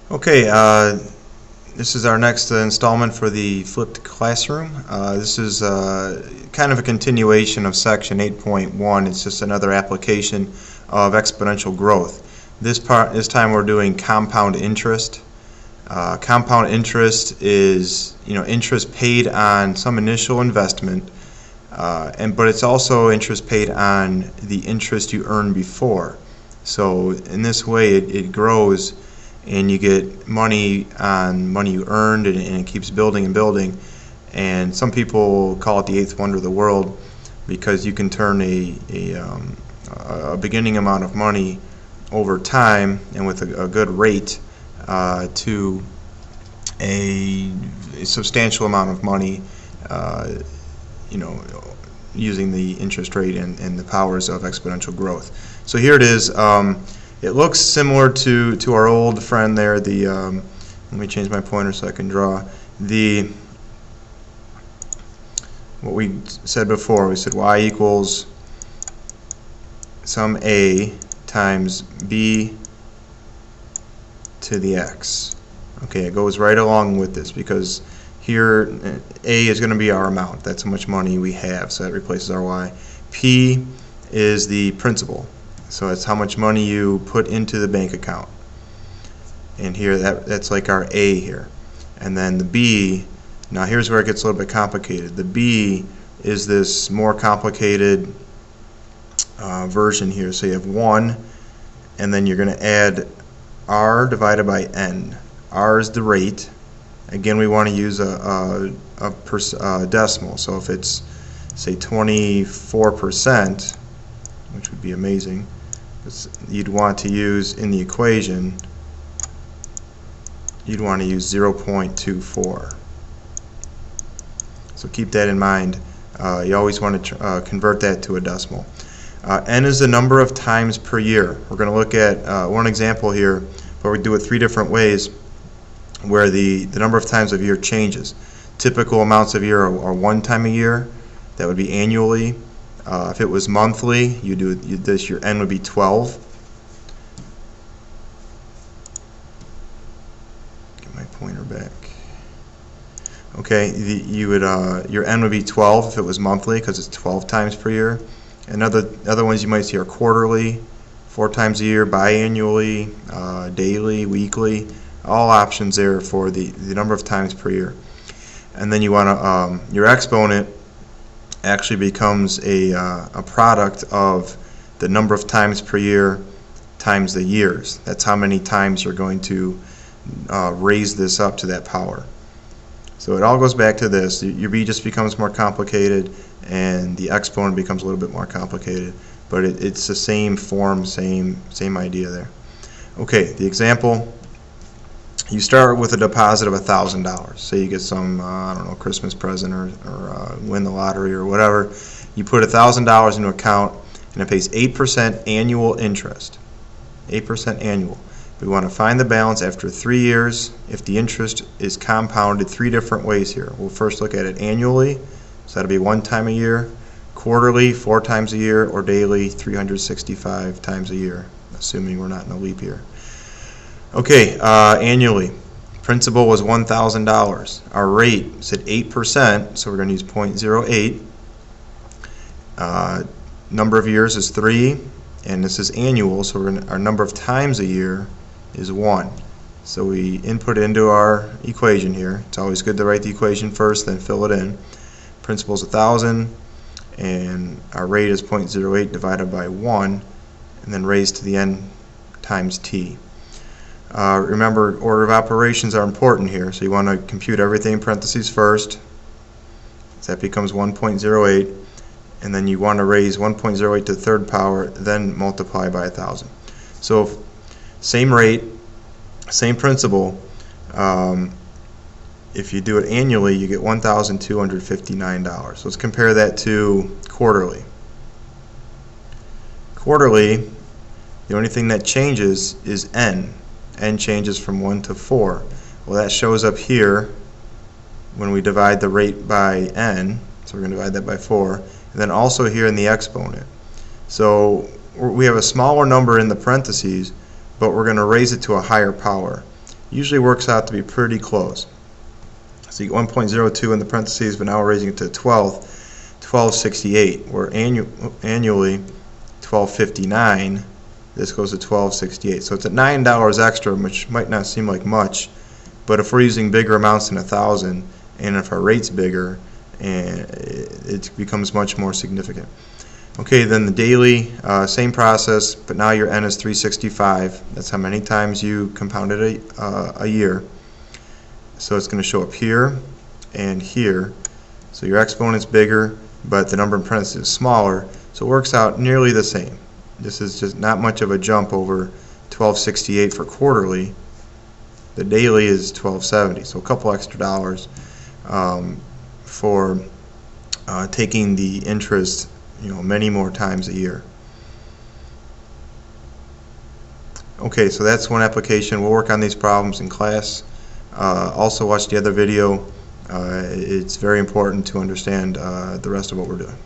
Okay, this is our next installment for the flipped classroom. This is kind of a continuation of section 8.1. It's just another application of exponential growth. This time we're doing compound interest. Compound interest is interest paid on some initial investment, but it's also interest paid on the interest you earned before. So in this way it grows, and you get money on money you earned, and it keeps building and building. And some people call it the eighth wonder of the world, because you can turn a beginning amount of money over time and with a good rate to a substantial amount of money, using the interest rate and the powers of exponential growth. So here it is. It looks similar to our old friend there. Let me change my pointer so I can draw what we said before. We said y equals sum a times b to the x. Okay, it goes right along with this, because here a is going to be our amount. That's how much money we have, so that replaces our y. P is the principal. So it's how much money you put into the bank account. And here that's like our A here. And then the B, now here's where it gets a little bit complicated. The B is this more complicated version here. So you have 1, and then you're going to add R divided by N. R is the rate. Again, we want to use a decimal. So if it's, say, 24%, which would be amazing, you'd want to use in the equation, you'd want to use 0.24. So keep that in mind. You always want to convert that to a decimal. N is the number of times per year. We're going to look at one example here, but we do it 3 different ways, where the number of times of year changes. Typical amounts of year are 1 time a year. That would be annually. If it was monthly, you do this, your N would be 12. Get my pointer back. Okay, your N would be 12 if it was monthly, because it's 12 times per year. And other ones you might see are quarterly, 4 times a year, biannually, daily, weekly. All options there for the number of times per year. And then you want to your exponent actually becomes a product of the number of times per year times the years. That's how many times you're going to raise this up to that power. So it all goes back to this. Your b just becomes more complicated, and the exponent becomes a little bit more complicated, but it's the same form, same idea there. Okay, the example. You start with a deposit of $1,000. Say you get some, I don't know, Christmas present or win the lottery or whatever. You put $1,000 into an account, and it pays 8% annual interest. 8% annual. We want to find the balance after 3 years if the interest is compounded 3 different ways here. We'll first look at it annually, so that'll be 1 time a year, quarterly, 4 times a year, or daily, 365 times a year, assuming we're not in a leap year. Okay, annually, principal was $1,000. Our rate said 8%, so we're going to use 0.08. Number of years is 3, and this is annual, so our number of times a year is 1. So we input it into our equation here. It's always good to write the equation first, then fill it in. Principal is 1,000, and our rate is 0.08 divided by 1, and then raised to the n times t. Remember, order of operations are important here, so you want to compute everything in parentheses first. So that becomes 1.08, and then you want to raise 1.08 to the 3rd power, then multiply by 1,000. So same rate, same principle. If you do it annually, you get $1,259. So let's compare that to quarterly. Quarterly, the only thing that changes is n. N changes from 1 to 4. Well, that shows up here when we divide the rate by n. So we're going to divide that by 4. And then also here in the exponent. So we have a smaller number in the parentheses, but we're going to raise it to a higher power. usually works out to be pretty close. So you get 1.02 in the parentheses, but now we're raising it to 1268. Where annually 1259, this goes to 1268. So it's at $9 extra, which might not seem like much, but if we're using bigger amounts than 1,000, and if our rate's bigger, and it becomes much more significant. Okay, then the daily, same process, but now your N is 365. That's how many times you compounded a year. So it's going to show up here and here. So your exponent's bigger, but the number in parentheses is smaller, so it works out nearly the same. This is just not much of a jump over 1268 for quarterly. The daily is 1270, so a couple extra dollars for taking the interest, many more times a year. Okay, so that's one application. We'll work on these problems in class. Also watch the other video. It's very important to understand the rest of what we're doing.